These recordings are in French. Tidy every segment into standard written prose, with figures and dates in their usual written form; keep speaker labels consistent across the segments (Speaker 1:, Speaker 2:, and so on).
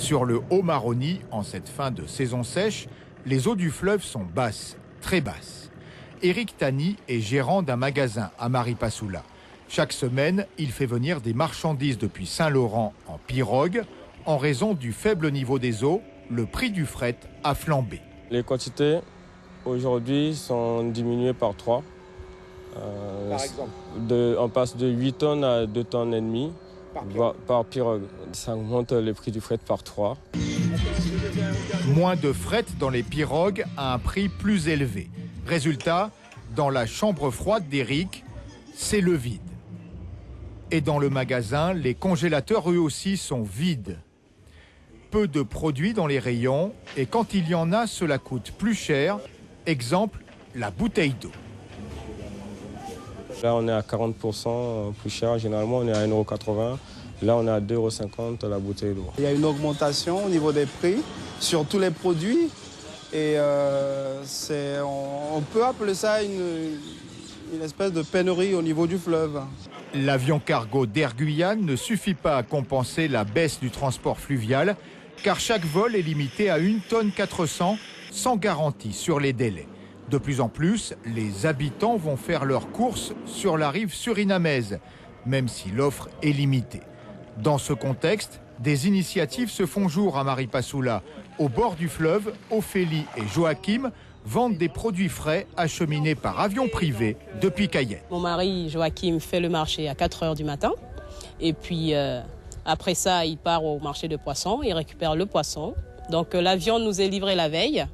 Speaker 1: Sur le Haut-Maroni, en cette fin de saison sèche, les eaux du fleuve sont basses, très basses. Éric Tani est gérant d'un magasin à Maripasoula. Chaque semaine, il fait venir des marchandises depuis Saint-Laurent en pirogue. En raison du faible niveau des eaux, le prix du fret a flambé.
Speaker 2: Les quantités aujourd'hui sont diminuées par 3.
Speaker 1: Par exemple,
Speaker 2: on passe de 8 tonnes à 2 tonnes et demie par pirogue. Ça augmente le prix du fret par 3.
Speaker 1: Moins de fret dans les pirogues à un prix plus élevé. Résultat, dans la chambre froide d'Éric, c'est le vide. Et dans le magasin, les congélateurs eux aussi sont vides. Peu de produits dans les rayons et quand il y en a, cela coûte plus cher. Exemple, la bouteille d'eau.
Speaker 2: Là, on est à 40% plus cher. Généralement, on est à 1,80 €. Là, on est à 2,50 € la bouteille d'eau.
Speaker 3: Il y a une augmentation au niveau des prix sur tous les produits. Et on peut appeler ça une espèce de pénurie au niveau du fleuve.
Speaker 1: L'avion cargo d'Air Guyane ne suffit pas à compenser la baisse du transport fluvial, car chaque vol est limité à 1 tonne 400 sans garantie sur les délais. De plus en plus, les habitants vont faire leurs courses sur la rive surinamaise, même si l'offre est limitée. Dans ce contexte, des initiatives se font jour à Maripasoula. Au bord du fleuve, Ophélie et Joachim vendent des produits frais acheminés par avion privé depuis Cayenne.
Speaker 4: Mon mari Joachim fait le marché à 4 h du matin. Et puis après ça, il part au marché de poissons, il récupère le poisson. Donc l'avion nous est livré la veille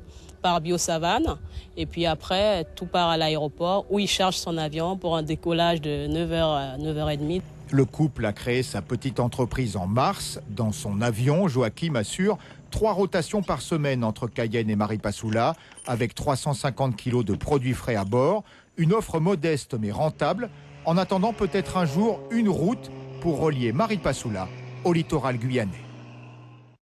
Speaker 4: par Bio-Savane. Et puis après, tout part à l'aéroport où il charge son avion pour un décollage de 9 h à 9 h 30.
Speaker 1: Le couple a créé sa petite entreprise en mars. Dans son avion, Joachim assure 3 rotations par semaine entre Cayenne et Maripasoula, avec 350 kilos de produits frais à bord. Une offre modeste mais rentable, en attendant peut-être un jour une route pour relier Maripasoula au littoral guyanais.